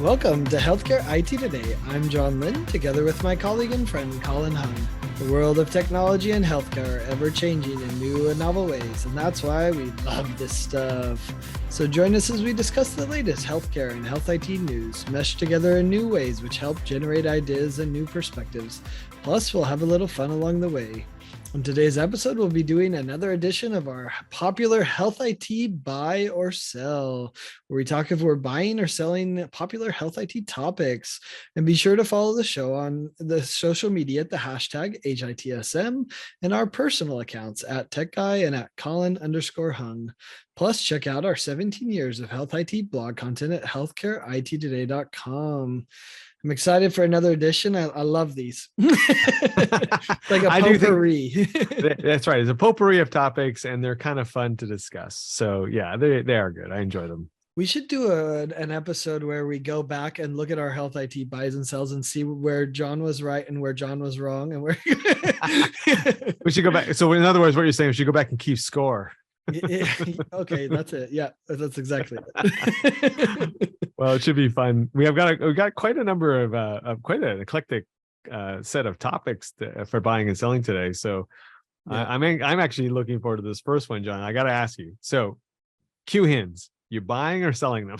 Welcome to Healthcare IT Today. I'm John Lynn, together with my colleague and friend Colin Hung. The world of technology and healthcare are ever changing in new and novel ways, and that's why we love this stuff. So join us as we discuss the latest healthcare and health IT news, meshed together in new ways which help generate ideas and new perspectives. Plus, we'll have a little fun along the way. On today's episode, we'll be doing another edition of our popular health IT buy or sell, where we talk if we're buying or selling popular health IT topics. And be sure to follow the show on the social media at the hashtag HITSM and our personal accounts at TechGuy and at Colin_Hung. Plus, check out our 17 years of health IT blog content at healthcareittoday.com. I'm excited for another edition. I love these. Like a potpourri. That's right. It's a potpourri of topics, and they're kind of fun to discuss. So yeah, they are good. I enjoy them. We should do an episode where we go back and look at our health IT buys and sells and see where John was right and where John was wrong. And where we should go back. So in other words, what you're saying, we should go back and keep score. Okay, that's it. Yeah, that's exactly it. Well, it should be fun. We've got quite a number of quite an eclectic set of topics for buying and selling today. So yeah. I'm actually looking forward to this first one, John. I got to ask you. So QHINs, you buying or selling them?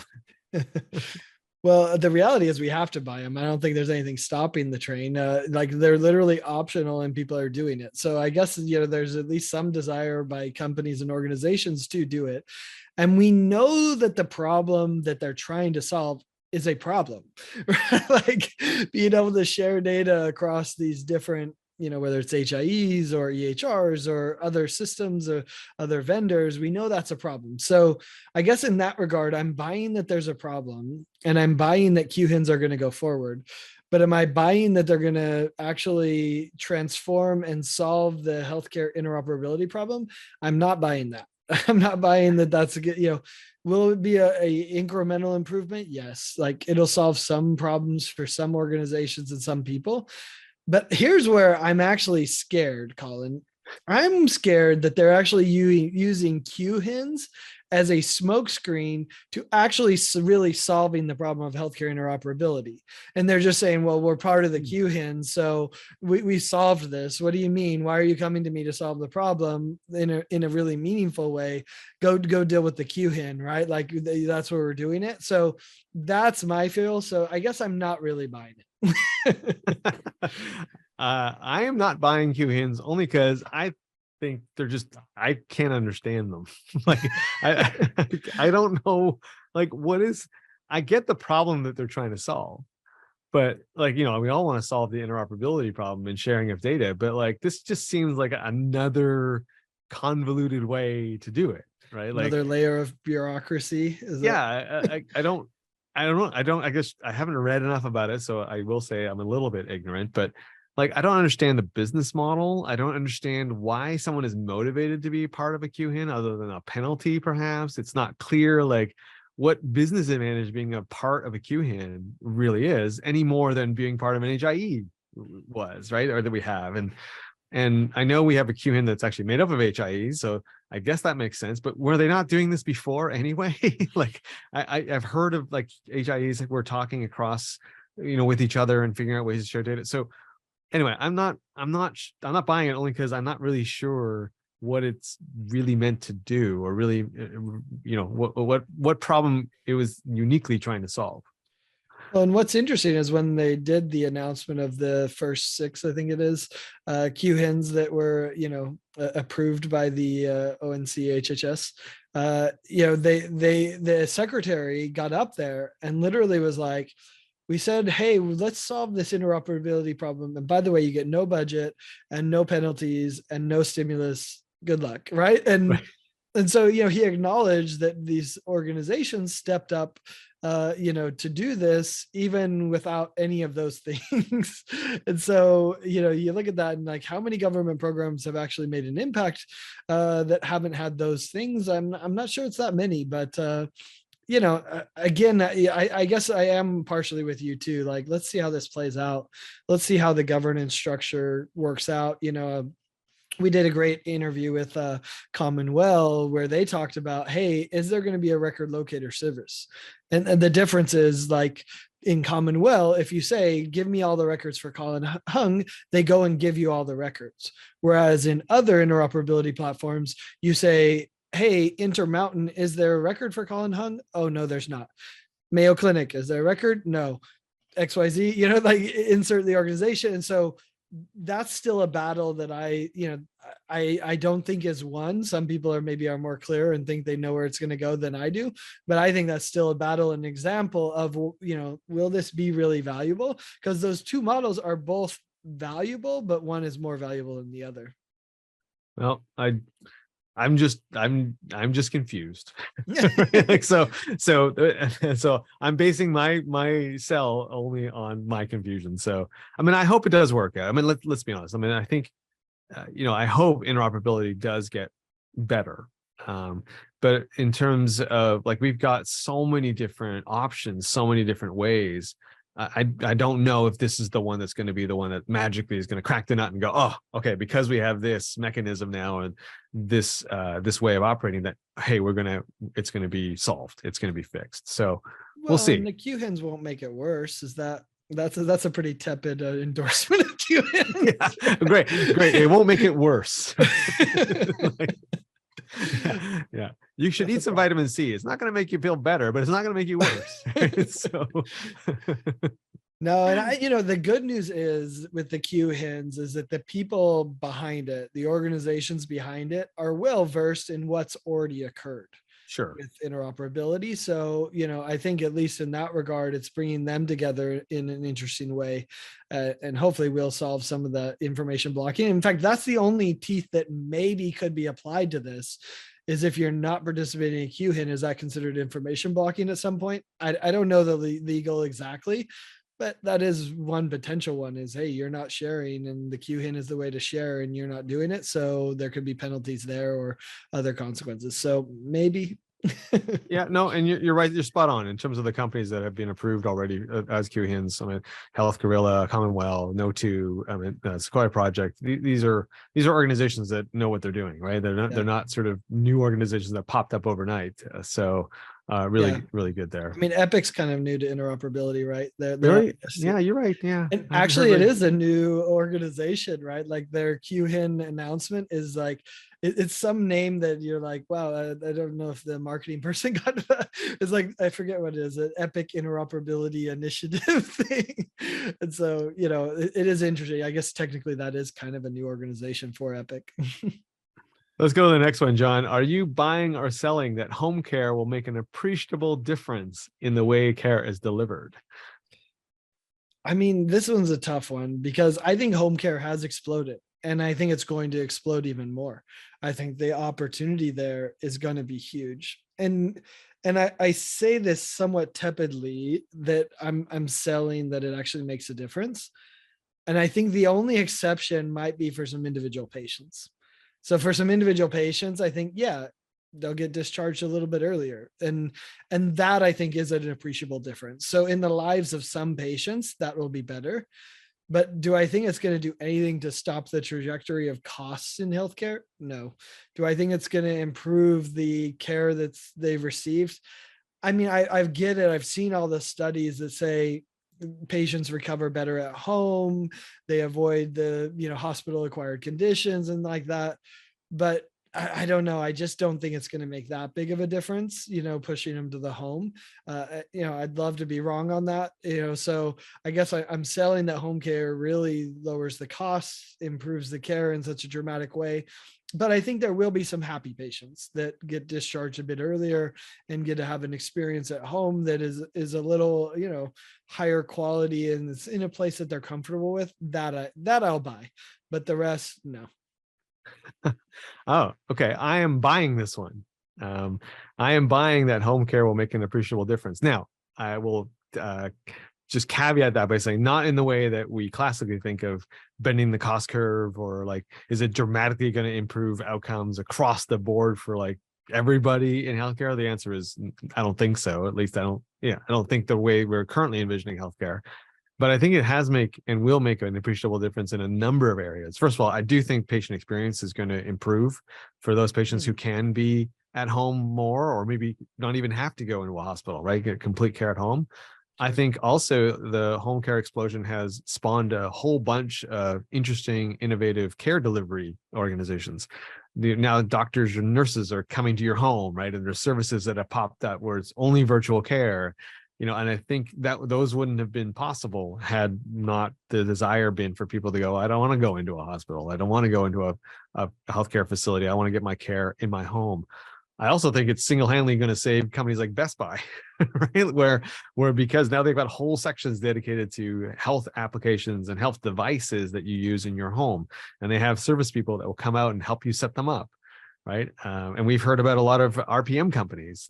Well, the reality is we have to buy them. I don't think there's anything stopping the train. Like they're literally optional and people are doing it. So I guess, there's at least some desire by companies and organizations to do it. And we know that the problem that they're trying to solve is a problem, like being able to share data across these different, whether it's HIEs or EHRs or other systems or other vendors, we know that's a problem. So I guess in that regard, I'm buying that there's a problem and I'm buying that QHINs are going to go forward. But am I buying that they're going to actually transform and solve the healthcare interoperability problem? I'm not buying that. I'm not buying that that's a good, will it be a incremental improvement? Yes. Like it'll solve some problems for some organizations and some people. But here's where I'm actually scared, Colin. I'm scared that they're actually using QHINs as a smokescreen to actually really solving the problem of healthcare interoperability. And they're just saying, well, we're part of the QHIN, so we solved this. What do you mean? Why are you coming to me to solve the problem in a really meaningful way? Go deal with the QHIN, right? Like that's where we're doing it. So that's my feel. So I guess I'm not really buying it. I am not buying QHINs only because I think I can't understand them. Like I don't know, like I get the problem that they're trying to solve, but like, we all want to solve the interoperability problem and sharing of data, but like, this just seems like another convoluted way to do it. Right. Like another layer of bureaucracy. I guess I haven't read enough about it. So I will say I'm a little bit ignorant, but like, I don't understand the business model. I don't understand why someone is motivated to be part of a QHIN other than a penalty, perhaps. It's not clear, like, what business advantage being a part of a QHIN really is, any more than being part of an HIE was, right? Or that we have. And I know we have a QHIN that's actually made up of HIEs, so I guess that makes sense. But were they not doing this before anyway? Like, I've heard of like HIEs that were talking across, with each other and figuring out ways to share data. So anyway, I'm not buying it only because I'm not really sure what it's really meant to do, or really, what problem it was uniquely trying to solve. Well, and what's interesting is when they did the announcment of the first 6, I think it is, QHINs that were, approved by the ONC HHS, the secretary got up there and literally was like, we said, hey, let's solve this interoperability problem. And by the way, you get no budget and no penalties and no stimulus. Good luck, right? And so, he acknowledged that these organizations stepped up, to do this even without any of those things. And so, you look at that and like, how many government programs have actually made an impact that haven't had those things? I'm not sure it's that many, but again, I guess I am partially with you too. Like, let's see how this plays out. Let's see how the governance structure works out. we did a great interview with Commonwealth where they talked about, hey, is there going to be a record locator service? And the difference is like in Commonwealth, if you say, give me all the records for Colin Hung, they go and give you all the records. Whereas in other interoperability platforms, you say, hey, Intermountain, is there a record for Colin Hung? Oh, no, there's not. Mayo Clinic, is there a record? No. XYZ, like insert the organization. And so that's still a battle that I don't think is won. Some people are more clear and think they know where it's going to go than I do, but I think that's still a battle. An example of, will this be really valuable? Because those two models are both valuable, but one is more valuable than the other. Well, I'm just confused. Like so I'm basing my sell only on my confusion. So I mean, I hope it does work out. I mean, let's be honest. I mean, I think I hope interoperability does get better. But in terms of like, we've got so many different options, so many different ways. I don't know if this is the one that's going to be the one that magically is going to crack the nut and go, oh, okay, because we have this mechanism now and this way of operating, that hey, it's going to be solved, it's going to be fixed. So we'll see. And the QHINs won't make it worse. That's a pretty tepid endorsement of QHINs. Yeah, great. It won't make it worse. Yeah, you should eat some vitamin C. It's not going to make you feel better, but it's not going to make you worse. So no, and the good news is with the QHINs is that the people behind it, the organizations behind it, are well versed in what's already occurred. Sure. With interoperability. So, I think at least in that regard, it's bringing them together in an interesting way. And hopefully we'll solve some of the information blocking. In fact, that's the only teeth that maybe could be applied to this, is if you're not participating in QHIN, is that considered information blocking at some point? I don't know the legal exactly, but that is one potential one is, hey, you're not sharing and the QHIN is the way to share and you're not doing it. So there could be penalties there or other consequences. So maybe. Yeah, no, and you're right. You're spot on in terms of the companies that have been approved already as QHINs. I mean, Health Gorilla, Commonwealth, No2, I mean, Sequoia Project. These are organizations that know what they're doing, right? They're not sort of new organizations that popped up overnight. Really good there. I mean, Epic's kind of new to interoperability, right? Yeah, you're right. Yeah, and actually, it is a new organization, right? Like their QHIN announcement is like it's some name that you're like, wow, I don't know if the marketing person got that. It's like, I forget what it is, an Epic Interoperability Initiative thing. And so, it is interesting. I guess technically that is kind of a new organization for Epic. Let's go to the next one, John. Are you buying or selling that Homecare will make an appreciable difference in the way care is delivered? I mean, this one's a tough one because I think Homecare has exploded. And I think it's going to explode even more. I think the opportunity there is going to be huge. And I say this somewhat tepidly that I'm selling that it actually makes a difference. And I think the only exception might be for some individual patients. So for some individual patients, I think, yeah, they'll get discharged a little bit earlier. And that I think is an appreciable difference. So in the lives of some patients, that will be better. But do I think it's going to do anything to stop the trajectory of costs in healthcare? No. Do I think it's going to improve the care that they've received? I mean, I get it. I've seen all the studies that say patients recover better at home. They avoid the, hospital acquired conditions and like that. But I don't know. I just don't think it's going to make that big of a difference, pushing them to the home. I'd love to be wrong on that, so I guess I'm selling that home care really lowers the costs, improves the care in such a dramatic way. But I think there will be some happy patients that get discharged a bit earlier and get to have an experience at home that is a little, higher quality and it's in a place that they're comfortable with. That I'll buy, but the rest, no. Oh, okay. I am buying this one. I am buying that home care will make an appreciable difference. Now, I will just caveat that by saying not in the way that we classically think of bending the cost curve or like, is it dramatically going to improve outcomes across the board for like everybody in healthcare? The answer is, I don't think so. At least I don't think the way we're currently envisioning healthcare. but I think it has make and will make an appreciable difference in a number of areas. First of all, I do think patient experience is going to improve for those patients who can be at home more, or maybe not even have to go into a hospital, right? Get complete care at home. I Sure. think also the home care explosion has spawned a whole bunch of interesting, innovative care delivery organizations. Now doctors and nurses are coming to your home, right? And there's services that have popped up where it's only virtual care, and I think that those wouldn't have been possible had not the desire been for people to go, I don't want to go into a hospital. I don't want to go into a healthcare facility. I want to get my care in my home. I also think it's single-handedly going to save companies like Best Buy, right? Where because now they've got whole sections dedicated to health applications and health devices that you use in your home, and they have service people that will come out and help you set them up, right? And we've heard about a lot of RPM companies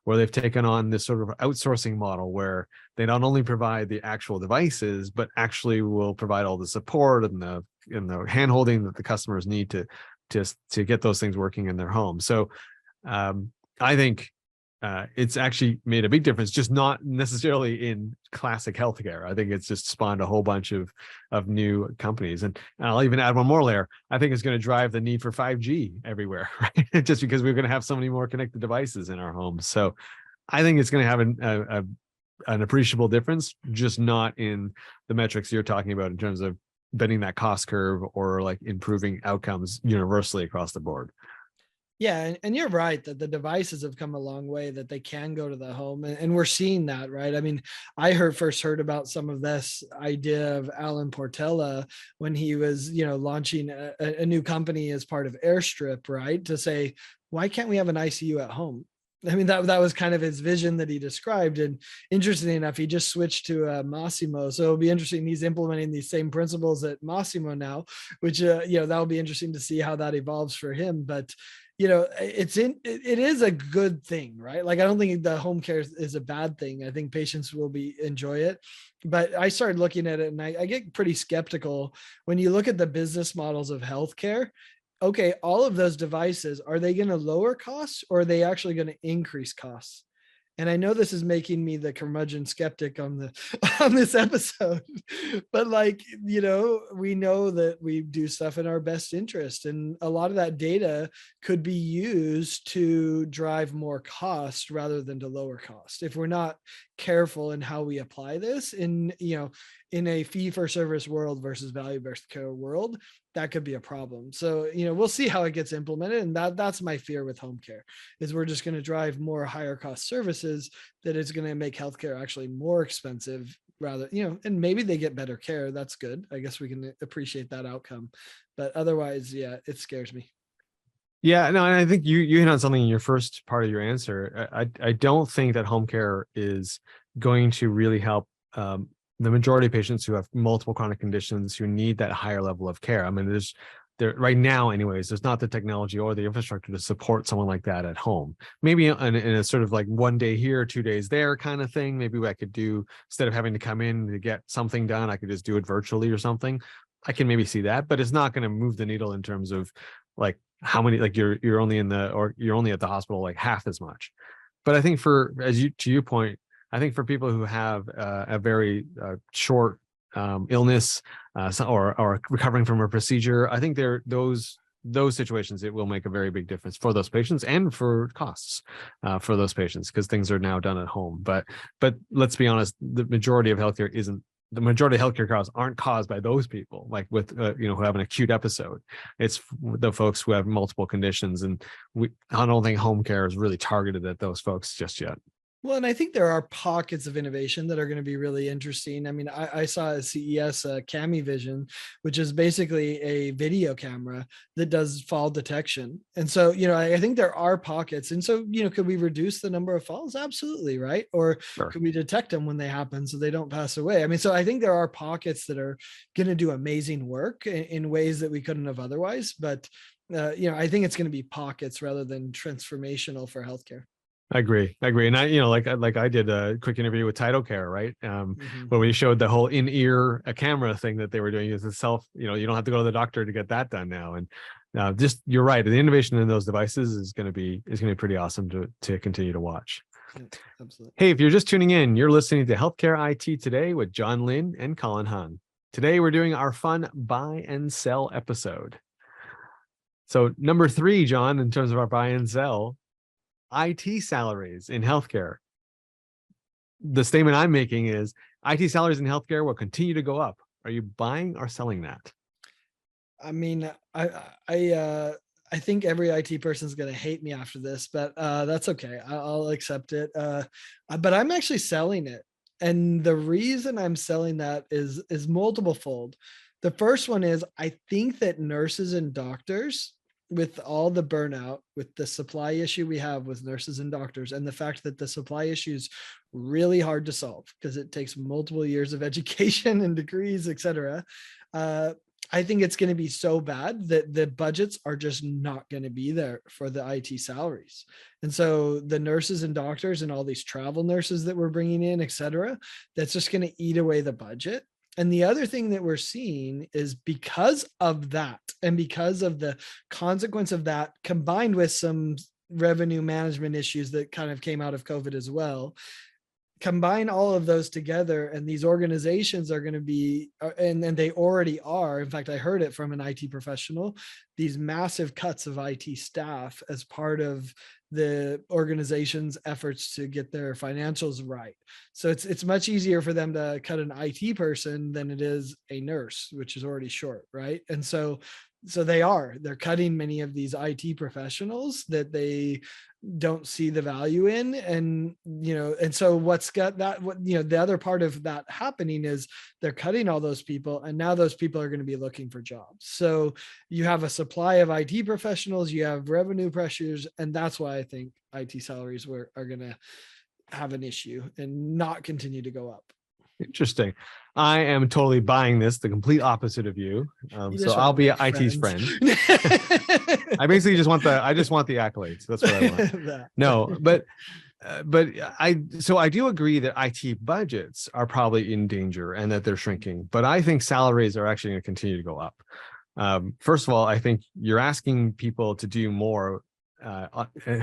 where they've taken on this sort of outsourcing model where they not only provide the actual devices, but actually will provide all the support and the hand-holding that the customers need to get those things working in their home. So I think it's actually made a big difference, just not necessarily in classic healthcare. I think it's just spawned a whole bunch of new companies. And I'll even add one more layer. I think it's going to drive the need for 5G everywhere, right? Just because we're going to have so many more connected devices in our homes. So I think it's going to have an appreciable difference, just not in the metrics you're talking about in terms of bending that cost curve or like improving outcomes universally across the board. Yeah, and you're right that the devices have come a long way, that they can go to the home, and we're seeing that, right? I mean, I first heard about some of this idea of Alan Portela when he was, launching a new company as part of Airstrip, right? To say, why can't we have an ICU at home? I mean, that was kind of his vision that he described. And interestingly enough, he just switched to Massimo. So it'll be interesting. He's implementing these same principles at Massimo now, which, that'll be interesting to see how that evolves for him. But it is a good thing, right? Like, I don't think the home care is a bad thing. I think patients will enjoy it. But I started looking at it and I get pretty skeptical when you look at the business models of healthcare. Okay, all of those devices, are they going to lower costs, or are they actually going to increase costs? And I know this is making me the curmudgeon skeptic on on this episode, but we know that we do stuff in our best interest, and a lot of that data could be used to drive more cost rather than to lower cost if we're not careful in how we apply this in a fee for service world versus value based care world. That could be a problem. So, we'll see how it gets implemented. And that's my fear with home care, is we're just going to drive more higher cost services that is going to make healthcare actually more expensive rather, and maybe they get better care. That's good. I guess we can appreciate that outcome. But otherwise, yeah, it scares me. Yeah, no, and I think you hit on something in your first part of your answer. I don't think that home care is going to really help the majority of patients who have multiple chronic conditions who need that higher level of care. I mean, there right now, anyways, there's not the technology or the infrastructure to support someone like that at home. Maybe in a sort of like 1 day here, 2 days there kind of thing. Maybe I could do, instead of having to come in to get something done, I could just do it virtually or something. I can maybe see that, but it's not going to move the needle in terms of like how many, like you're only at the hospital like half as much. But I think to your point, I think for people who have a very short illness or recovering from a procedure, I think those situations, it will make a very big difference for those patients and for costs for those patients, because things are now done at home. But let's be honest, the majority of healthcare costs aren't caused by those people, like with who have an acute episode. It's the folks who have multiple conditions, and I don't think home care is really targeted at those folks just yet. Well, and I think there are pockets of innovation that are going to be really interesting. I mean, I saw at CES Cami Vision, which is basically a video camera that does fall detection. And so, I think there are pockets. And so, could we reduce the number of falls? Absolutely, right? Or Sure. could we detect them when they happen so they don't pass away? I mean, so I think there are pockets that are going to do amazing work in ways that we couldn't have otherwise. But, I think it's going to be pockets rather than transformational for healthcare. I agree. And like I did a quick interview with TidalCare, right? Mhm. Where we showed the whole in-ear camera thing that they were doing as itself. You don't have to go to the doctor to get that done now. And just, you're right. The innovation in those devices is going to be pretty awesome to continue to watch. Yeah, absolutely. Hey, if you're just tuning in, you're listening to Healthcare IT Today with John Lynn and Colin Hung. Today, we're doing our fun buy and sell episode. So, number 3, John, in terms of our buy and sell, IT salaries in healthcare. The statement I'm making is IT salaries in healthcare will continue to go up. Are you buying or selling that? I mean, I think every IT person is going to hate me after this, but that's okay. I'll accept it. But I'm actually selling it, and the reason I'm selling that is multiple fold. The first one is I think that nurses and doctors, with all the burnout, with the supply issue we have with nurses and doctors, and the fact that the supply issue is really hard to solve because it takes multiple years of education and degrees, etc. I think it's going to be so bad that the budgets are just not going to be there for the IT salaries. And so the nurses and doctors and all these travel nurses that we're bringing in, et cetera, that's just going to eat away the budget. And the other thing that we're seeing is because of that, and because of the consequence of that, combined with some revenue management issues that kind of came out of COVID as well, combine all of those together, and these organizations are going to be, and they already are, in fact I heard it from an IT professional, these massive cuts of IT staff as part of the organization's efforts to get their financials right. So it's much easier for them to cut an IT person than it is a nurse, which is already short, right? And so they're cutting many of these IT professionals that they don't see the value in. And and so what's got that, the other part of that happening is they're cutting all those people, and now those people are going to be looking for jobs. So you have a supply of IT professionals, you have revenue pressures, and that's why I think IT salaries are going to have an issue and not continue to go up. Interesting. I am totally buying this, the complete opposite of you. You So just want I'll to be make IT's friends. friend. I basically just want the accolades. That's what I want. That. No, but I do agree that IT budgets are probably in danger and that they're shrinking, but I think salaries are actually going to continue to go up. First of all, I think you're asking people to do more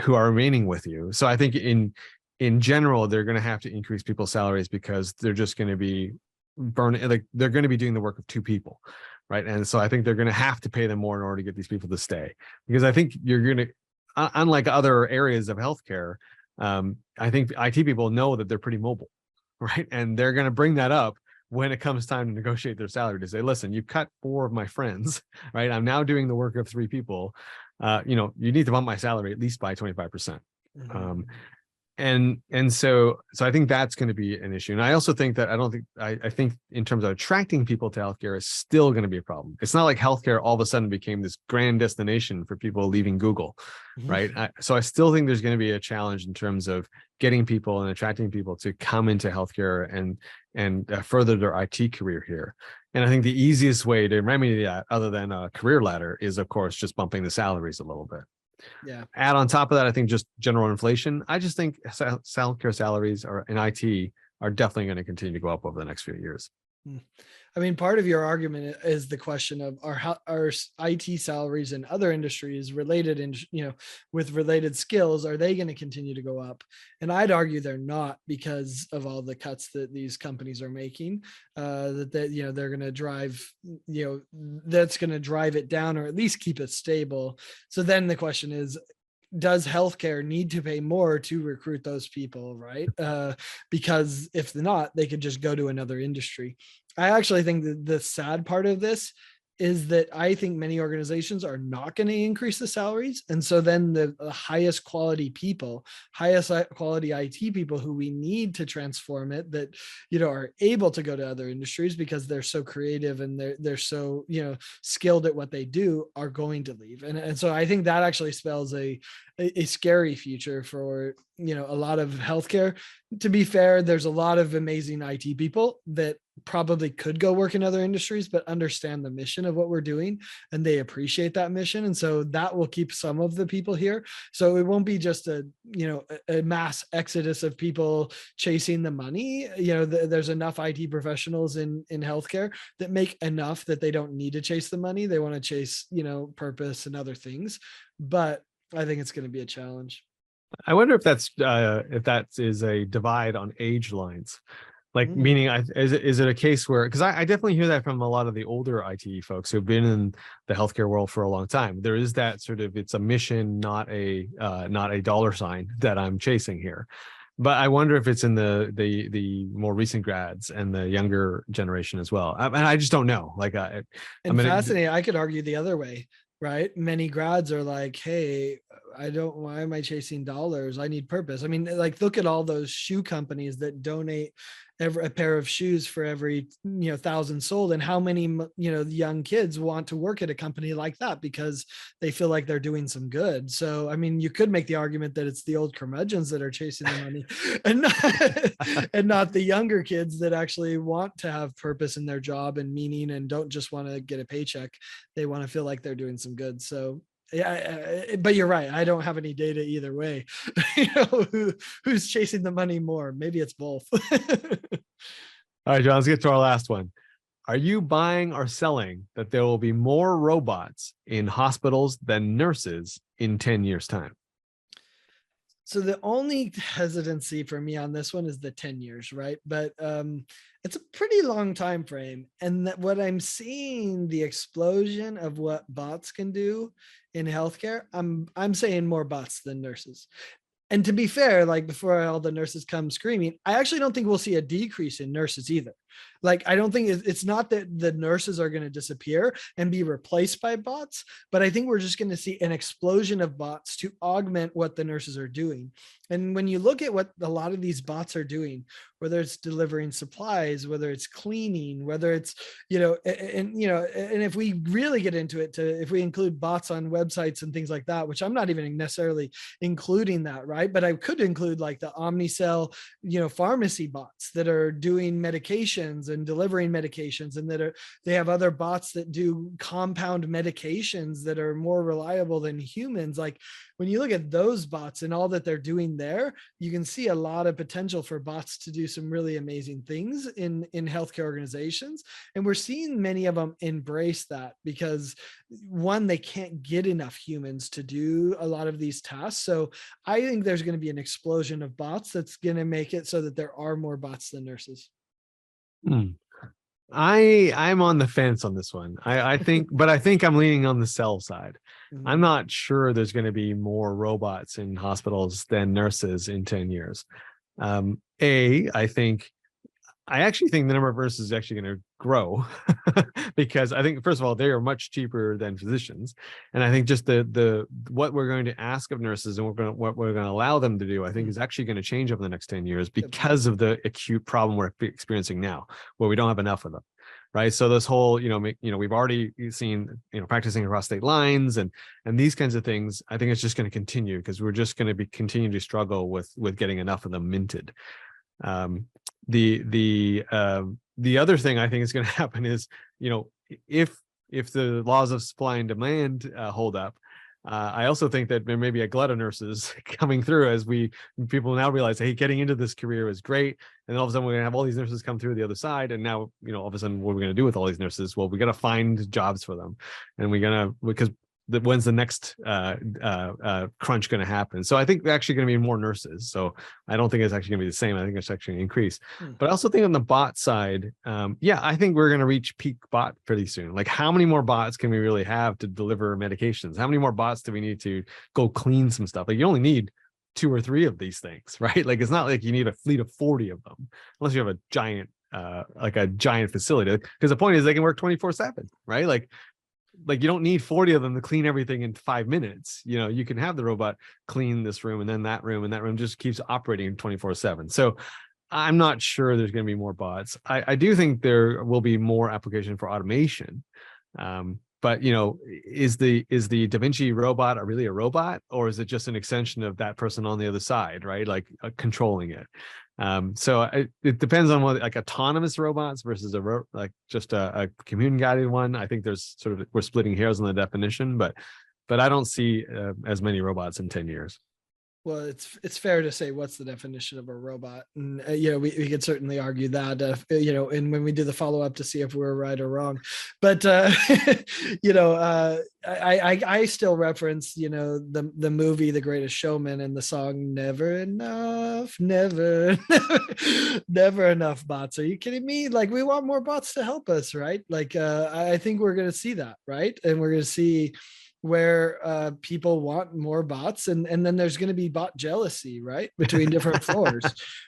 who are remaining with you. So I think in general, they're going to have to increase people's salaries because they're just going to be like they're going to be doing the work of 2 people, right? And so I think they're going to have to pay them more in order to get these people to stay, because I think you're going to, unlike other areas of healthcare, I think IT people know that they're pretty mobile, right? And they're going to bring that up when it comes time to negotiate their salary, to say, listen, you cut 4 of my friends, right? I'm now doing the work of 3 people. You need to bump my salary at least by 25%. Mhm. And so I think that's going to be an issue. And I also think that I think in terms of attracting people to healthcare is still going to be a problem. It's not like healthcare all of a sudden became this grand destination for people leaving Google, right? So I still think there's going to be a challenge in terms of getting people and attracting people to come into healthcare and further their IT career here. And I think the easiest way to remedy that, other than a career ladder, is of course just bumping the salaries a little bit. Yeah. Add on top of that, I think just general inflation. I just think healthcare salaries in IT are definitely going to continue to go up over the next few years. I mean, part of your argument is the question of are IT salaries in other industries related in, with related skills, are they going to continue to go up? And I'd argue they're not, because of all the cuts that these companies are making, that they're going to drive, that's going to drive it down, or at least keep it stable. So then the question is, does healthcare need to pay more to recruit those people, right? Because if not, they could just go to another industry. I actually think that the sad part of this is that I think many organizations are not going to increase the salaries. And so then the highest quality quality IT people who we need to transform it, that, are able to go to other industries because they're so creative and they're so, skilled at what they do, are going to leave. And so I think that actually spells a scary future for, a lot of healthcare. To be fair, there's a lot of amazing IT people that probably could go work in other industries, but understand the mission of what we're doing, and they appreciate that mission. And so that will keep some of the people here. So it won't be just a mass exodus of people chasing the money. There's enough IT professionals in healthcare that make enough that they don't need to chase the money. They want to chase, purpose and other things. But I think it's going to be a challenge. I wonder if that is a divide on age lines. Like, Mm. meaning, is it a case where, because I definitely hear that from a lot of the older IT folks who've been in the healthcare world for a long time. There is that sort of, it's a mission, not a dollar sign that I'm chasing here. But I wonder if it's in the more recent grads and the younger generation as well. And I just don't know. Like, I And mean, fascinating, I could argue the other way, right? Many grads are like, hey, why am I chasing dollars? I need purpose. I mean, like, look at all those shoe companies that donate a pair of shoes for every, 1,000 sold. And how many, young kids want to work at a company like that because they feel like they're doing some good. So, I mean, you could make the argument that it's the old curmudgeons that are chasing the money and and not the younger kids that actually want to have purpose in their job and meaning and don't just want to get a paycheck. They want to feel like they're doing some good. So yeah, but you're right. I don't have any data either way. Who's chasing the money more? Maybe it's both. all right, John, let's get to our last one. Are you buying or selling that there will be more robots in hospitals than nurses in 10 years' time? So the only hesitancy for me on this one is the 10 years, right? But it's a pretty long time frame. And that what I'm seeing, the explosion of what bots can do in healthcare, I'm saying more bots than nurses. And to be fair, like, before all the nurses come screaming, I actually don't think we'll see a decrease in nurses either. Like, I don't think it's not that the nurses are going to disappear and be replaced by bots, but I think we're just going to see an explosion of bots to augment what the nurses are doing. And when you look at what a lot of these bots are doing, whether it's delivering supplies, whether it's cleaning, whether it's, and if we really get into it, if we include bots on websites and things like that, which I'm not even necessarily including that, right? But I could include like the Omnicell, pharmacy bots that are doing medications and delivering medications, and they have other bots that do compound medications that are more reliable than humans. Like, when you look at those bots and all that they're doing there, you can see a lot of potential for bots to do some really amazing things in healthcare organizations. And we're seeing many of them embrace that because, one, they can't get enough humans to do a lot of these tasks. So I think there's going to be an explosion of bots that's going to make it so that there are more bots than nurses. Hmm. I'm on the fence on this one. I think, but I think I'm leaning on the sell side. I'm Mhm. not sure there's going to be more robots in hospitals than nurses in 10 years. I actually think the number of nurses is actually going to grow because I think, first of all, they are much cheaper than physicians, and I think just the what we're going to ask of nurses and what we're going to allow them to do, I think, Mhm. is actually going to change over the next 10 years Good point. because of the acute problem we're experiencing now, where we don't have enough of them. Right. So this whole, we've already seen, practicing across state lines and these kinds of things. I think it's just going to continue because we're just going to be continuing to struggle with getting enough of them minted. Um, the other thing I think is going to happen is, if the laws of supply and demand hold up, I also think that there may be a glut of nurses coming through as people now realize, hey, getting into this career is great, and then all of a sudden we're going to have all these nurses come through the other side, and now, all of a sudden, what are we going to do with all these nurses? Well, we got to find jobs for them, and because when's the next crunch going to happen? So I think we're actually going to be more nurses. So I don't think it's actually going to be the same. I think it's actually going to increase. Hmm. But I also think on the bot side, I think we're going to reach peak bot pretty soon. Like, how many more bots can we really have to deliver medications? How many more bots do we need to go clean some stuff? Like, you only need 2 or 3 of these things, right? Like, it's not like you need a fleet of 40 of them, unless you have a giant facility. Because the point is they can work 24/7, right? Like you don't need 40 of them to clean everything in 5 minutes. You can have the robot clean this room and then that room, and that room just keeps operating 24/7. So I'm not sure there's going to be more bots. I do think there will be more application for automation. But is the Da Vinci robot really a robot, or is it just an extension of that person on the other side, right? Like, controlling it. So it depends on what, like, autonomous robots versus just a commune guided one. I think there's we're splitting hairs on the definition, but I don't see as many robots in 10 years. Well, it's fair to say what's the definition of a robot, and we could certainly argue that, and when we do the follow up to see if we're right or wrong, but I still reference the movie The Greatest Showman and the song "Never Enough, Never, Never Enough Bots." Are you kidding me? Like, we want more bots to help us, right? Like, I think we're gonna see that, right, and we're gonna see where people want more bots, and then there's going to be bot jealousy, right, between different floors,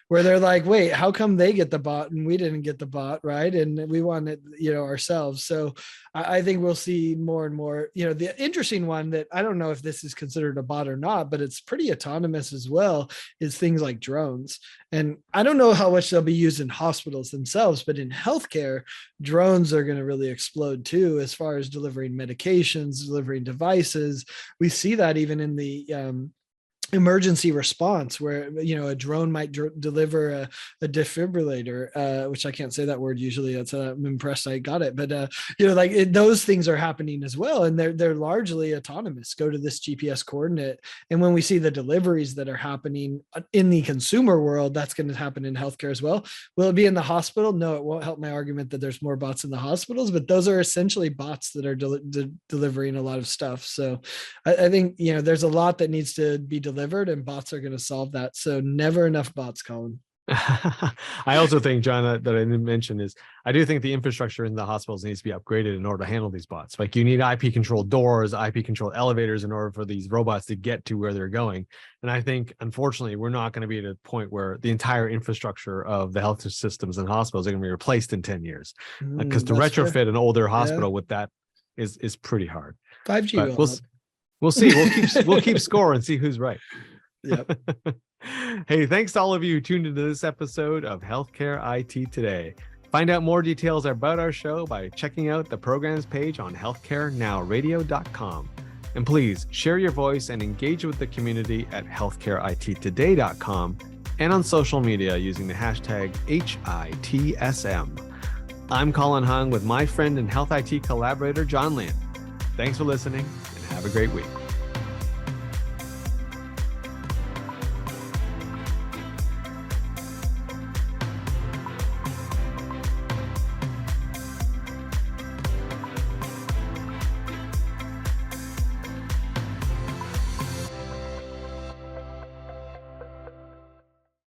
where they're like, wait, how come they get the bot and we didn't get the bot, right, and we want it ourselves. So I think we'll see more and more. The interesting one that I don't know if this is considered a bot or not, but it's pretty autonomous as well, is things like drones. And I don't know how much they'll be used in hospitals themselves, but in healthcare, drones are going to really explode too, as far as delivering medications, delivering devices. We see that even in the emergency response, where a drone might deliver a defibrillator, which I can't say that word usually. That's I'm impressed I got it, but those things are happening as well, and they're largely autonomous. Go to this GPS coordinate, and when we see the deliveries that are happening in the consumer world, that's going to happen in healthcare as well. Will it be in the hospital? No, it won't help my argument that there's more bots in the hospitals, but those are essentially bots that are delivering a lot of stuff. So I think there's a lot that needs to be delivered, and bots are going to solve that. So never enough bots, Colin. I also think, John, that I didn't mention is I do think the infrastructure in the hospitals needs to be upgraded in order to handle these bots. Like, you need IP controlled doors, IP controlled elevators in order for these robots to get to where they're going. And I think, unfortunately, we're not going to be at a point where the entire infrastructure of the health systems and hospitals are going to be replaced in 10 years. Because to retrofit fair. An older hospital with that is pretty hard. 5G will We'll see. We'll keep score and see who's right. Yep. Hey, thanks to all of you who tuned into this episode of Healthcare IT Today. Find out more details about our show by checking out the programs page on healthcarenowradio.com. And please share your voice and engage with the community at healthcareittoday.com and on social media using the hashtag HITSM. I'm Colin Hung with my friend and Health IT collaborator, John Lynn. Thanks for listening, and have a great week.